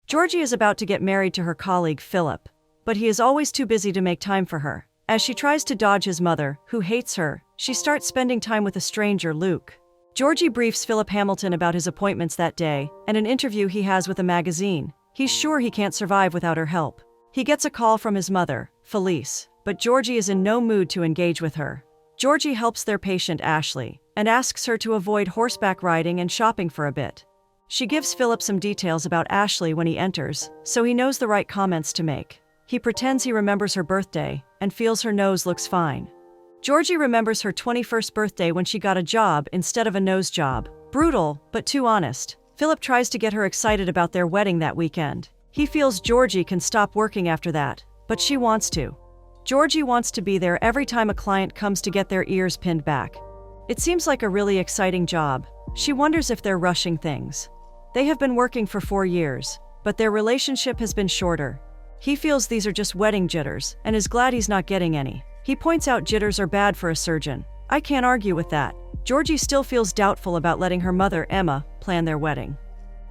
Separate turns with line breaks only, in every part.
Georgie is about to get married to her colleague Philip, but he is always too busy to make time for her. As she tries to dodge his mother, who hates her, she starts spending time with a stranger, Luke. Georgie briefs Philip Hamilton about his appointments that day and an interview he has with a magazine. He's sure he can't survive without her help. He gets a call from his mother, Felice, but Georgie is in no mood to engage with her. Georgie helps their patient Ashley and asks her to avoid horseback riding and shopping for a bit. She gives Philip some details about Ashley when he enters, so he knows the right comments to make. He pretends he remembers her birthday and feels her nose looks fine. Georgie remembers her 21st birthday when she got a job instead of a nose job. Brutal, but too honest. Philip tries to get her excited about their wedding that weekend. He feels Georgie can stop working after that, but she wants to. Georgie wants to be there every time a client comes to get their ears pinned back. It seems like a really exciting job. She wonders if they're rushing things. They have been working for 4 years, but their relationship has been shorter. He feels these are just wedding jitters and is glad he's not getting any. He points out jitters are bad for a surgeon. I can't argue with that. Georgie still feels doubtful about letting her mother, Emma, plan their wedding.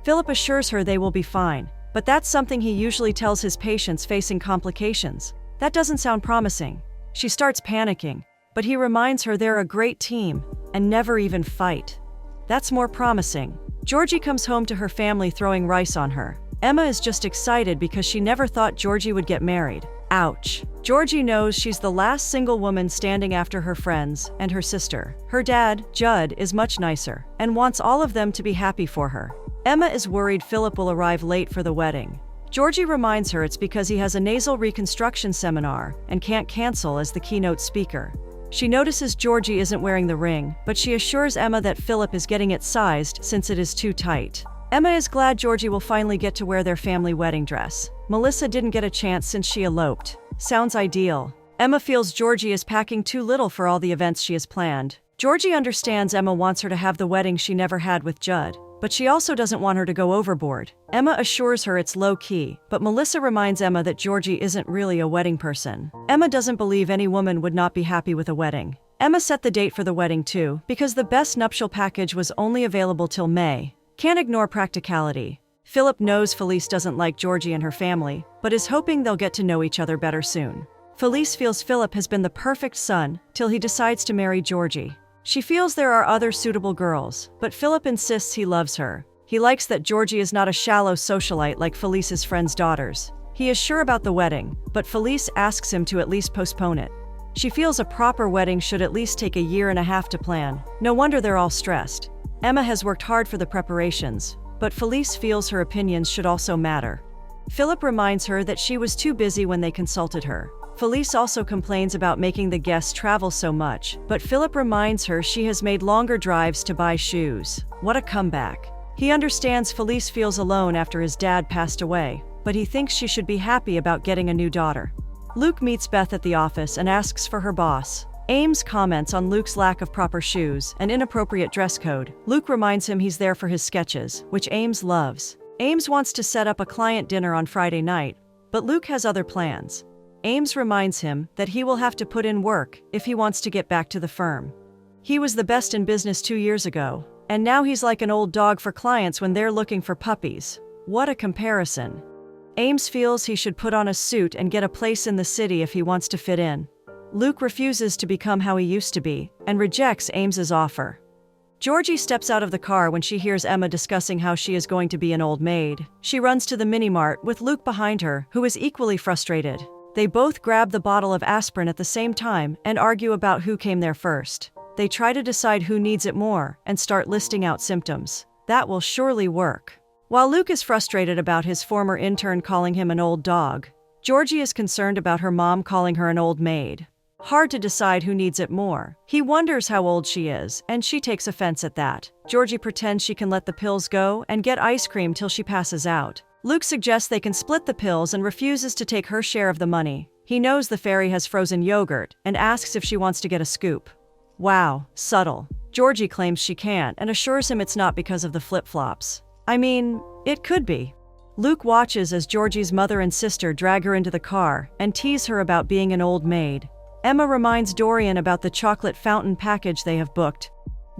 Philip assures her they will be fine, but that's something he usually tells his patients facing complications. That doesn't sound promising. She starts panicking, but he reminds her they're a great team and never even fight. That's more promising. Georgie comes home to her family throwing rice on her. Emma is just excited because she never thought Georgie would get married. Ouch. Georgie knows she's the last single woman standing after her friends and her sister. Her dad, Judd, is much nicer and wants all of them to be happy for her. Emma is worried Philip will arrive late for the wedding. Georgie reminds her it's because he has a nasal reconstruction seminar and can't cancel as the keynote speaker. She notices Georgie isn't wearing the ring, but she assures Emma that Philip is getting it sized since it is too tight. Emma is glad Georgie will finally get to wear their family wedding dress. Melissa didn't get a chance since she eloped. Sounds ideal. Emma feels Georgie is packing too little for all the events she has planned. Georgie understands Emma wants her to have the wedding she never had with Judd, but she also doesn't want her to go overboard. Emma assures her it's low-key, but Melissa reminds Emma that Georgie isn't really a wedding person. Emma doesn't believe any woman would not be happy with a wedding. Emma set the date for the wedding too, because the best nuptial package was only available till May. Can't ignore practicality. Philip knows Felice doesn't like Georgie and her family, but is hoping they'll get to know each other better soon. Felice feels Philip has been the perfect son till he decides to marry Georgie. She feels there are other suitable girls, but Philip insists he loves her. He likes that Georgie is not a shallow socialite like Felice's friends' daughters. He is sure about the wedding, but Felice asks him to at least postpone it. She feels a proper wedding should at least take a year and a half to plan. No wonder they're all stressed. Emma has worked hard for the preparations, but Felice feels her opinions should also matter. Philip reminds her that she was too busy when they consulted her. Felice also complains about making the guests travel so much, but Philip reminds her she has made longer drives to buy shoes. What a comeback. He understands Felice feels alone after his dad passed away, but he thinks she should be happy about getting a new daughter. Luke meets Beth at the office and asks for her boss. Ames comments on Luke's lack of proper shoes and inappropriate dress code. Luke reminds him he's there for his sketches, which Ames loves. Ames wants to set up a client dinner on Friday night, but Luke has other plans. Ames reminds him that he will have to put in work if he wants to get back to the firm. He was the best in business 2 years ago, and now he's like an old dog for clients when they're looking for puppies. What a comparison. Ames feels he should put on a suit and get a place in the city if he wants to fit in. Luke refuses to become how he used to be and rejects Ames's offer. Georgie steps out of the car when she hears Emma discussing how she is going to be an old maid. She runs to the mini-mart with Luke behind her, who is equally frustrated. They both grab the bottle of aspirin at the same time and argue about who came there first. They try to decide who needs it more and start listing out symptoms. That will surely work. While Luke is frustrated about his former intern calling him an old dog, Georgie is concerned about her mom calling her an old maid. Hard to decide who needs it more. He wonders how old she is, and she takes offense at that. Georgie pretends she can let the pills go and get ice cream till she passes out. Luke suggests they can split the pills and refuses to take her share of the money. He knows the fairy has frozen yogurt and asks if she wants to get a scoop. Wow, subtle. Georgie claims she can't and assures him it's not because of the flip-flops. I mean, it could be. Luke watches as Georgie's mother and sister drag her into the car and tease her about being an old maid. Emma reminds Dorian about the chocolate fountain package they have booked.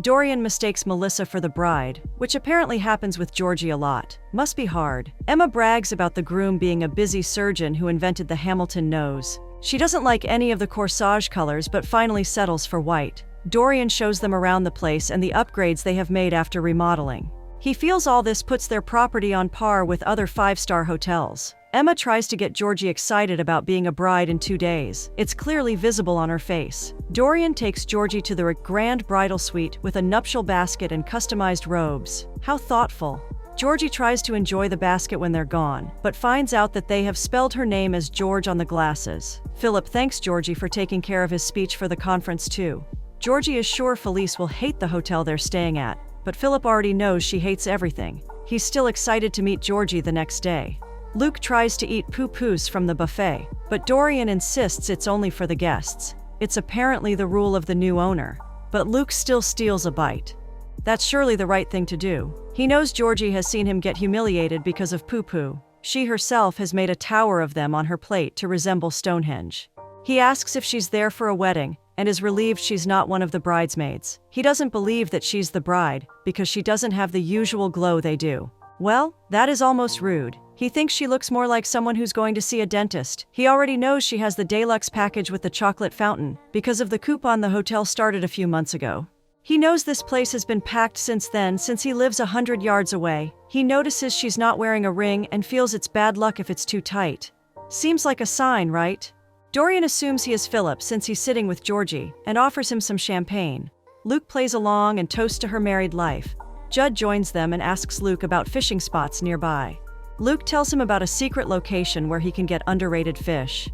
Dorian mistakes Melissa for the bride, which apparently happens with Georgie a lot. Must be hard. Emma brags about the groom being a busy surgeon who invented the Hamilton nose. She doesn't like any of the corsage colors but finally settles for white. Dorian shows them around the place and the upgrades they have made after remodeling. He feels all this puts their property on par with other five-star hotels. Emma tries to get Georgie excited about being a bride in 2 days. It's clearly visible on her face. Dorian takes Georgie to the grand bridal suite with a nuptial basket and customized robes. How thoughtful. Georgie tries to enjoy the basket when they're gone, but finds out that they have spelled her name as George on the glasses. Philip thanks Georgie for taking care of his speech for the conference too. Georgie is sure Felice will hate the hotel they're staying at, but Philip already knows she hates everything. He's still excited to meet Georgie the next day. Luke tries to eat poo-poos from the buffet, but Dorian insists it's only for the guests. It's apparently the rule of the new owner, but Luke still steals a bite. That's surely the right thing to do. He knows Georgie has seen him get humiliated because of poo-poo. She herself has made a tower of them on her plate to resemble Stonehenge. He asks if she's there for a wedding, and is relieved she's not one of the bridesmaids. He doesn't believe that she's the bride, because she doesn't have the usual glow they do. Well, that is almost rude. He thinks she looks more like someone who's going to see a dentist. He already knows she has the deluxe package with the chocolate fountain, because of the coupon the hotel started a few months ago. He knows this place has been packed since then, since he lives 100 yards away. He notices she's not wearing a ring and feels it's bad luck if it's too tight. Seems like a sign, right? Dorian assumes he is Philip since he's sitting with Georgie, and offers him some champagne. Luke plays along and toasts to her married life. Judd joins them and asks Luke about fishing spots nearby. Luke tells him about a secret location where he can get underrated fish.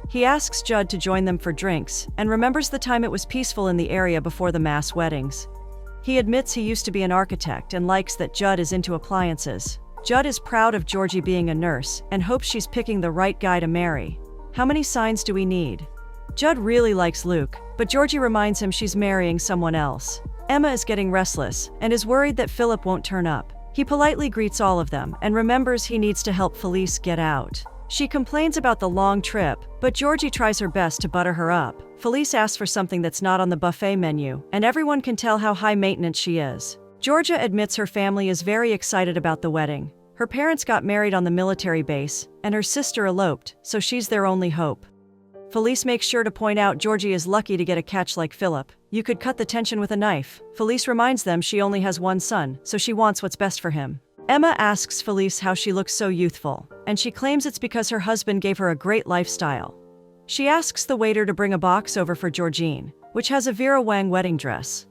He asks Judd to join them for drinks, and remembers the time it was peaceful in the area before the mass weddings. He admits he used to be an architect and likes that Judd is into appliances. Judd is proud of Georgie being a nurse, and hopes she's picking the right guy to marry. How many signs do we need? Judd really likes Luke, but Georgie reminds him she's marrying someone else. Emma is getting restless, and is worried that Philip won't turn up. He politely greets all of them, and remembers he needs to help Felice get out. She complains about the long trip, but Georgie tries her best to butter her up. Felice asks for something that's not on the buffet menu, and everyone can tell how high maintenance she is. Georgia admits her family is very excited about the wedding. Her parents got married on the military base, and her sister eloped, so she's their only hope. Felice makes sure to point out Georgie is lucky to get a catch like Philip. You could cut the tension with a knife. Felice reminds them she only has one son, so she wants what's best for him. Emma asks Felice how she looks so youthful, and she claims it's because her husband gave her a great lifestyle. She asks the waiter to bring a box over for Georgine, which has a Vera Wang wedding dress.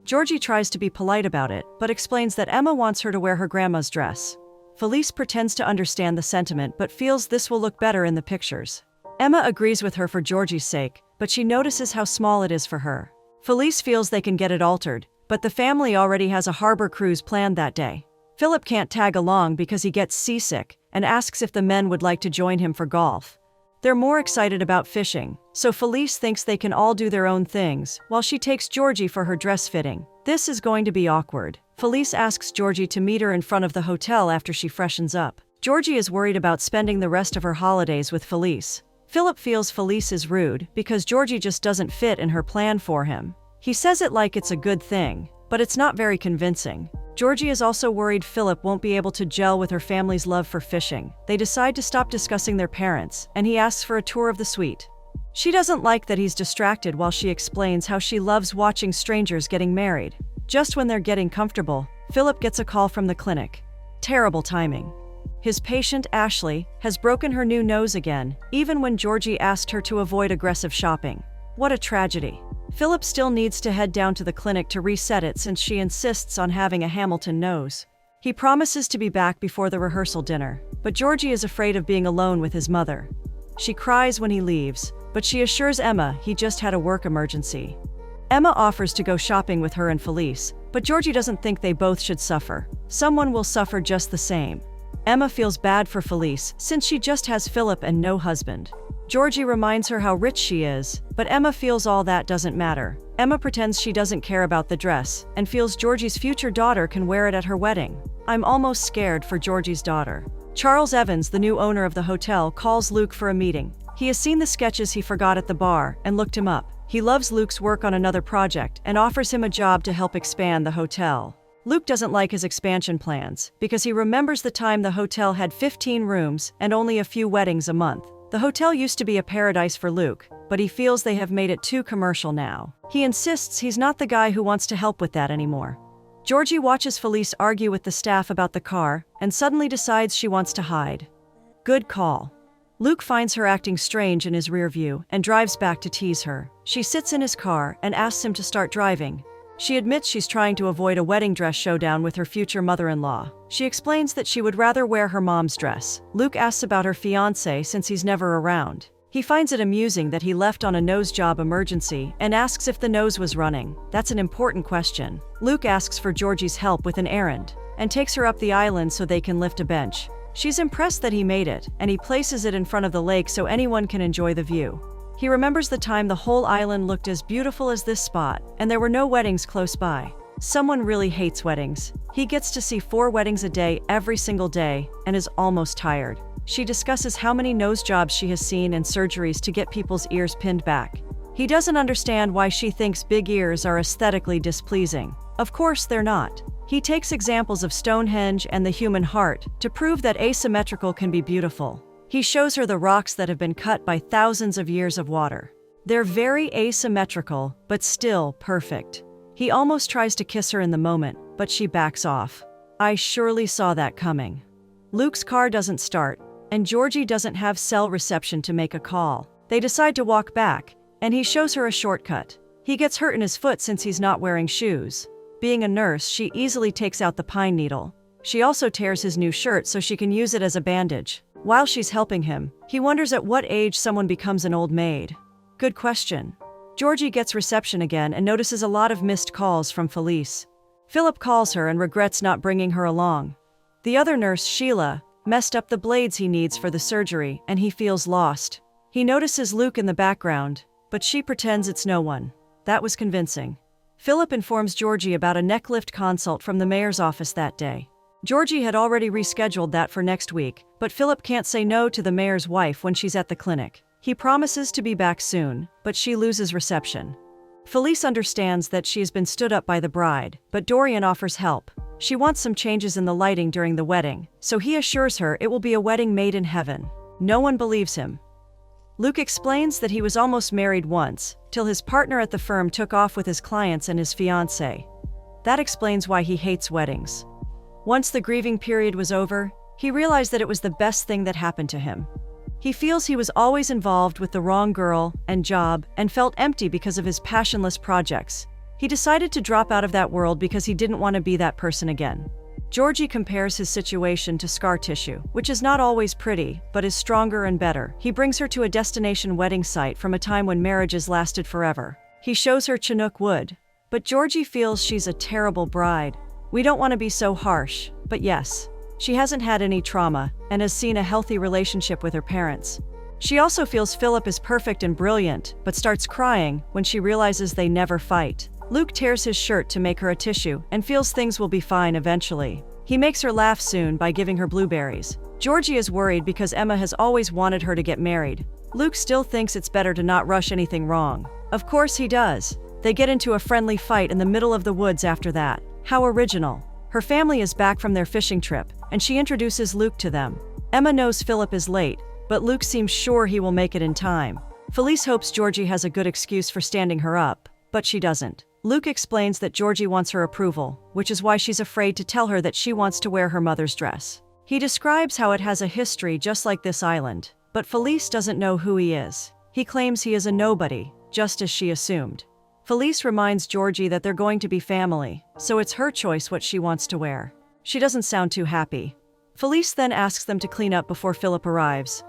Georgie tries to be polite about it, but explains that Emma wants her to wear her grandma's dress. Felice pretends to understand the sentiment but feels this will look better in the pictures. Emma agrees with her for Georgie's sake, but she notices how small it is for her. Felice feels they can get it altered, but the family already has a harbor cruise planned that day. Philip can't tag along because he gets seasick, and asks if the men would like to join him for golf. They're more excited about fishing, so Felice thinks they can all do their own things, while she takes Georgie for her dress fitting. This is going to be awkward. Felice asks Georgie to meet her in front of the hotel after she freshens up. Georgie is worried about spending the rest of her holidays with Felice. Philip feels Felice is rude because Georgie just doesn't fit in her plan for him. He says it like it's a good thing, but it's not very convincing. Georgie is also worried Philip won't be able to gel with her family's love for fishing. They decide to stop discussing their parents, and he asks for a tour of the suite. She doesn't like that he's distracted while she explains how she loves watching strangers getting married. Just when they're getting comfortable, Philip gets a call from the clinic. Terrible timing. His patient, Ashley, has broken her new nose again, even when Georgie asked her to avoid aggressive shopping. What a tragedy. Philip still needs to head down to the clinic to reset it since she insists on having a Hamilton nose. He promises to be back before the rehearsal dinner, but Georgie is afraid of being alone with his mother. She cries when he leaves, but she assures Emma he just had a work emergency. Emma offers to go shopping with her and Felice, but Georgie doesn't think they both should suffer. Someone will suffer just the same. Emma feels bad for Felice since she just has Philip and no husband. Georgie reminds her how rich she is, but Emma feels all that doesn't matter. Emma pretends she doesn't care about the dress, and feels Georgie's future daughter can wear it at her wedding. I'm almost scared for Georgie's daughter. Charles Evans, the new owner of the hotel, calls Luke for a meeting. He has seen the sketches he forgot at the bar, and looked him up. He loves Luke's work on another project and offers him a job to help expand the hotel. Luke doesn't like his expansion plans because he remembers the time the hotel had 15 rooms and only a few weddings a month. The hotel used to be a paradise for Luke, but he feels they have made it too commercial now. He insists he's not the guy who wants to help with that anymore. Georgie watches Felice argue with the staff about the car and suddenly decides she wants to hide. Good call. Luke finds her acting strange in his rear view and drives back to tease her. She sits in his car and asks him to start driving. She admits she's trying to avoid a wedding dress showdown with her future mother-in-law. She explains that she would rather wear her mom's dress. Luke asks about her fiancé since he's never around. He finds it amusing that he left on a nose job emergency and asks if the nose was running. That's an important question. Luke asks for Georgie's help with an errand and takes her up the island so they can lift a bench. She's impressed that he made it, and he places it in front of the lake so anyone can enjoy the view. He remembers the time the whole island looked as beautiful as this spot, and there were no weddings close by. Someone really hates weddings. He gets to see 4 weddings a day every single day and is almost tired. She discusses how many nose jobs she has seen and surgeries to get people's ears pinned back. He doesn't understand why she thinks big ears are aesthetically displeasing. Of course they're not. He takes examples of Stonehenge and the human heart to prove that asymmetrical can be beautiful. He shows her the rocks that have been cut by thousands of years of water. They're very asymmetrical, but still perfect. He almost tries to kiss her in the moment, but she backs off. I surely saw that coming. Luke's car doesn't start, and Georgie doesn't have cell reception to make a call. They decide to walk back, and he shows her a shortcut. He gets hurt in his foot since he's not wearing shoes. Being a nurse, she easily takes out the pine needle. She also tears his new shirt so she can use it as a bandage. While she's helping him, he wonders at what age someone becomes an old maid. Good question. Georgie gets reception again and notices a lot of missed calls from Felice. Philip calls her and regrets not bringing her along. The other nurse, Sheila, messed up the blades he needs for the surgery, and he feels lost. He notices Luke in the background, but she pretends it's no one. That was convincing. Philip informs Georgie about a neck lift consult from the mayor's office that day. Georgie had already rescheduled that for next week, but Philip can't say no to the mayor's wife when she's at the clinic. He promises to be back soon, but she loses reception. Felice understands that she has been stood up by the bride, but Dorian offers help. She wants some changes in the lighting during the wedding, so he assures her it will be a wedding made in heaven. No one believes him. Luke explains that he was almost married once, till his partner at the firm took off with his clients and his fiancée. That explains why he hates weddings. Once the grieving period was over, he realized that it was the best thing that happened to him. He feels he was always involved with the wrong girl and job and felt empty because of his passionless projects. He decided to drop out of that world because he didn't want to be that person again. Georgie compares his situation to scar tissue, which is not always pretty, but is stronger and better. He brings her to a destination wedding site from a time when marriages lasted forever. He shows her Chinook wood, but Georgie feels she's a terrible bride. We don't want to be so harsh, but yes, she hasn't had any trauma and has seen a healthy relationship with her parents. She also feels Philip is perfect and brilliant, but starts crying when she realizes they never fight. Luke tears his shirt to make her a tissue and feels things will be fine eventually. He makes her laugh soon by giving her blueberries. Georgie is worried because Emma has always wanted her to get married. Luke still thinks it's better to not rush anything wrong. Of course he does. They get into a friendly fight in the middle of the woods after that. How original. Her family is back from their fishing trip, and she introduces Luke to them. Emma knows Philip is late, but Luke seems sure he will make it in time. Felice hopes Georgie has a good excuse for standing her up, but she doesn't. Luke explains that Georgie wants her approval, which is why she's afraid to tell her that she wants to wear her mother's dress. He describes how it has a history just like this island, but Felice doesn't know who he is. He claims he is a nobody, just as she assumed. Felice reminds Georgie that they're going to be family, so it's her choice what she wants to wear. She doesn't sound too happy. Felice then asks them to clean up before Philip arrives.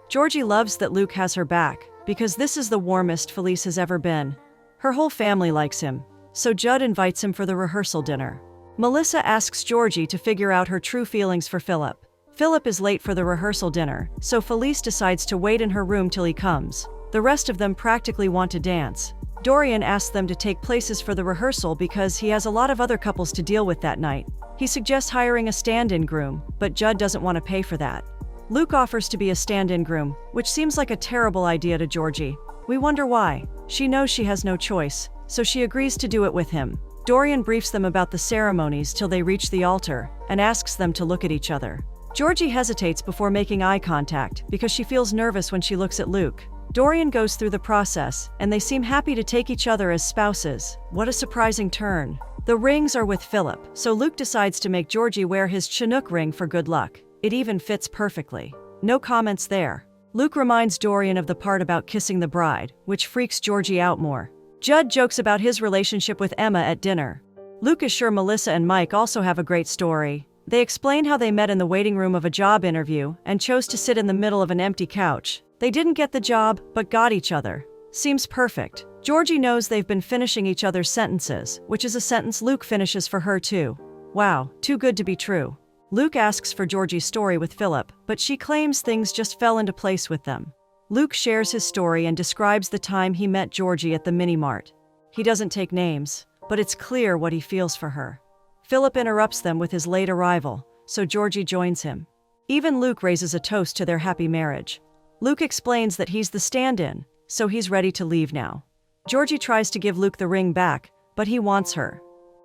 Georgie loves that Luke has her back, because this is the warmest Felice has ever been. Her whole family likes him, so Judd invites him for the rehearsal dinner. Melissa asks Georgie to figure out her true feelings for Philip. Philip is late for the rehearsal dinner, so Felice decides to wait in her room till he comes. The rest of them practically want to dance. Dorian asks them to take places for the rehearsal because he has a lot of other couples to deal with that night. He suggests hiring a stand-in groom, but Judd doesn't want to pay for that. Luke offers to be a stand-in groom, which seems like a terrible idea to Georgie. We wonder why. She knows she has no choice, so she agrees to do it with him. Dorian briefs them about the ceremonies till they reach the altar and asks them to look at each other. Georgie hesitates before making eye contact because she feels nervous when she looks at Luke. Dorian goes through the process, and they seem happy to take each other as spouses. What a surprising turn. The rings are with Philip, so Luke decides to make Georgie wear his Chinook ring for good luck. It even fits perfectly. No comments there. Luke reminds Dorian of the part about kissing the bride, which freaks Georgie out more. Judd jokes about his relationship with Emma at dinner. Luke is sure Melissa and Mike also have a great story. They explain how they met in the waiting room of a job interview and chose to sit in the middle of an empty couch. They didn't get the job, but got each other. Seems perfect. Georgie knows they've been finishing each other's sentences, which is a sentence Luke finishes for her too. Wow, too good to be true. Luke asks for Georgie's story with Philip, but she claims things just fell into place with them. Luke shares his story and describes the time he met Georgie at the mini-mart. He doesn't take names, but it's clear what he feels for her. Philip interrupts them with his late arrival, so Georgie joins him. Even Luke raises a toast to their happy marriage. Luke explains that he's the stand-in, so he's ready to leave now. Georgie tries to give Luke the ring back, but he wants her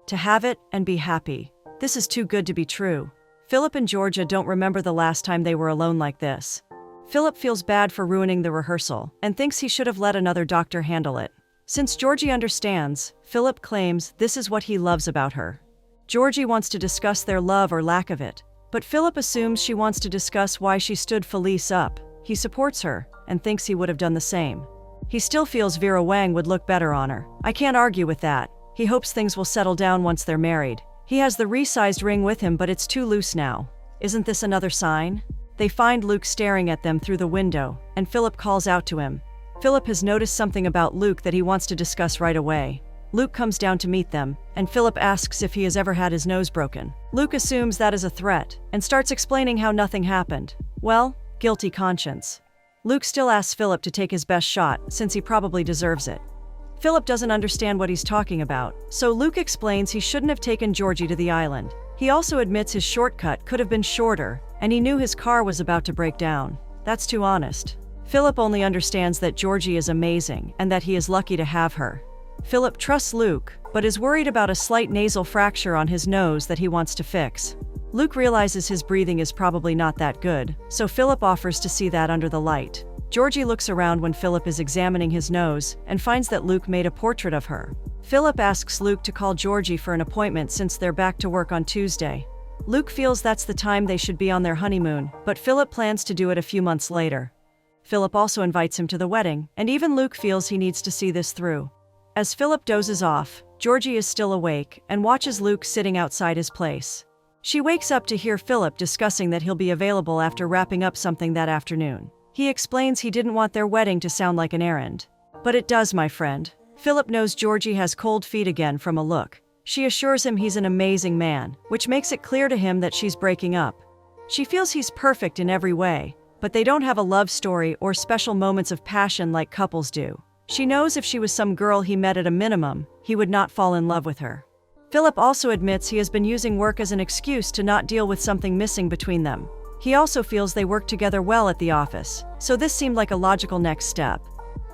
to have it and be happy. This is too good to be true. Philip and Georgia don't remember the last time they were alone like this. Philip feels bad for ruining the rehearsal and thinks he should have let another doctor handle it. Since Georgie understands, Philip claims this is what he loves about her. Georgie wants to discuss their love or lack of it, but Philip assumes she wants to discuss why she stood Felice up. He supports her and thinks he would have done the same. He still feels Vera Wang would look better on her. I can't argue with that. He hopes things will settle down once they're married. He has the resized ring with him, but it's too loose now. Isn't this another sign? They find Luke staring at them through the window, and Philip calls out to him. Philip has noticed something about Luke that he wants to discuss right away. Luke comes down to meet them, and Philip asks if he has ever had his nose broken. Luke assumes that is a threat, and starts explaining how nothing happened. Well, guilty conscience. Luke still asks Philip to take his best shot, since he probably deserves it. Philip doesn't understand what he's talking about, so Luke explains he shouldn't have taken Georgie to the island. He also admits his shortcut could have been shorter, and he knew his car was about to break down. That's too honest. Philip only understands that Georgie is amazing and that he is lucky to have her. Philip trusts Luke, but is worried about a slight nasal fracture on his nose that he wants to fix. Luke realizes his breathing is probably not that good, so Philip offers to see that under the light. Georgie looks around when Philip is examining his nose and finds that Luke made a portrait of her. Philip asks Luke to call Georgie for an appointment since they're back to work on Tuesday. Luke feels that's the time they should be on their honeymoon, but Philip plans to do it a few months later. Philip also invites him to the wedding, and even Luke feels he needs to see this through. As Philip dozes off, Georgie is still awake and watches Luke sitting outside his place. She wakes up to hear Philip discussing that he'll be available after wrapping up something that afternoon. He explains he didn't want their wedding to sound like an errand. But it does, my friend. Philip knows Georgie has cold feet again from a look. She assures him he's an amazing man, which makes it clear to him that she's breaking up. She feels he's perfect in every way, but they don't have a love story or special moments of passion like couples do. She knows if she was some girl he met at a minimum, he would not fall in love with her. Philip also admits he has been using work as an excuse to not deal with something missing between them. He also feels they work together well at the office, so this seemed like a logical next step.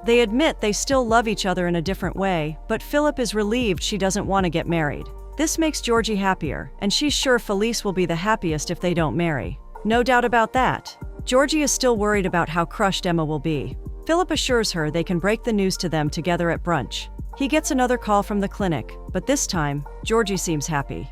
They admit they still love each other in a different way, but Philip is relieved she doesn't want to get married. This makes Georgie happier, and she's sure Felice will be the happiest if they don't marry. No doubt about that. Georgie is still worried about how crushed Emma will be. Philip assures her they can break the news to them together at brunch. He gets another call from the clinic, but this time, Georgie seems happy.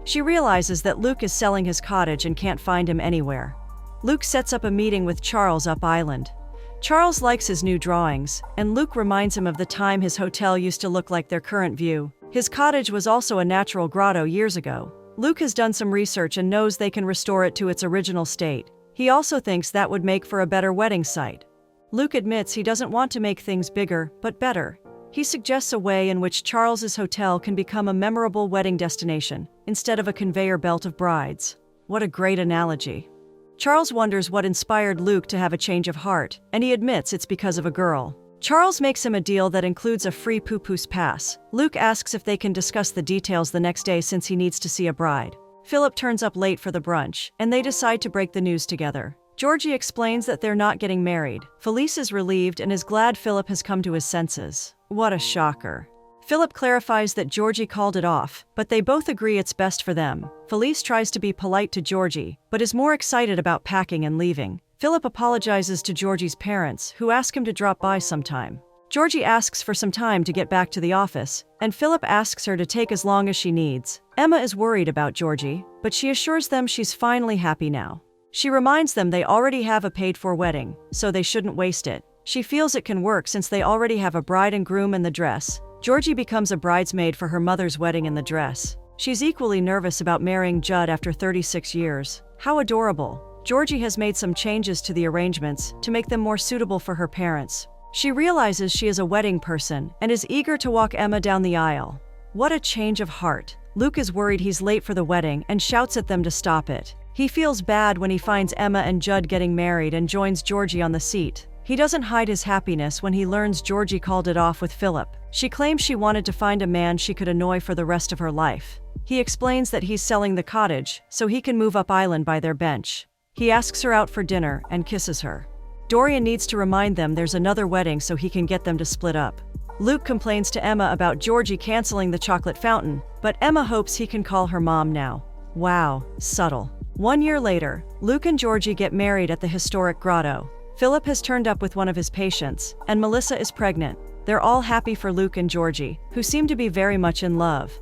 She realizes that Luke is selling his cottage and can't find him anywhere. Luke sets up a meeting with Charles up island. Charles likes his new drawings, and Luke reminds him of the time his hotel used to look like their current view. His cottage was also a natural grotto years ago. Luke has done some research and knows they can restore it to its original state. He also thinks that would make for a better wedding site. Luke admits he doesn't want to make things bigger, but better. He suggests a way in which Charles's hotel can become a memorable wedding destination, instead of a conveyor belt of brides. What a great analogy. Charles wonders what inspired Luke to have a change of heart, and he admits it's because of a girl. Charles makes him a deal that includes a free Poopoos pass. Luke asks if they can discuss the details the next day since he needs to see a bride. Philip turns up late for the brunch, and they decide to break the news together. Georgie explains that they're not getting married. Felice is relieved and is glad Philip has come to his senses. What a shocker. Philip clarifies that Georgie called it off, but they both agree it's best for them. Felice tries to be polite to Georgie, but is more excited about packing and leaving. Philip apologizes to Georgie's parents, who ask him to drop by sometime. Georgie asks for some time to get back to the office, and Philip asks her to take as long as she needs. Emma is worried about Georgie, but she assures them she's finally happy now. She reminds them they already have a paid-for wedding, so they shouldn't waste it. She feels it can work since they already have a bride and groom in the dress. Georgie becomes a bridesmaid for her mother's wedding in the dress. She's equally nervous about marrying Judd after 36 years. How adorable. Georgie has made some changes to the arrangements to make them more suitable for her parents. She realizes she is a wedding person and is eager to walk Emma down the aisle. What a change of heart. Luke is worried he's late for the wedding and shouts at them to stop it. He feels bad when he finds Emma and Judd getting married and joins Georgie on the seat. He doesn't hide his happiness when he learns Georgie called it off with Philip. She claims she wanted to find a man she could annoy for the rest of her life. He explains that he's selling the cottage so he can move up island by their bench. He asks her out for dinner and kisses her. Dorian needs to remind them there's another wedding so he can get them to split up. Luke complains to Emma about Georgie canceling the chocolate fountain, but Emma hopes he can call her mom now. Wow, subtle. 1 year later, Luke and Georgie get married at the historic grotto. Philip has turned up with one of his patients, and Melissa is pregnant. They're all happy for Luke and Georgie, who seem to be very much in love.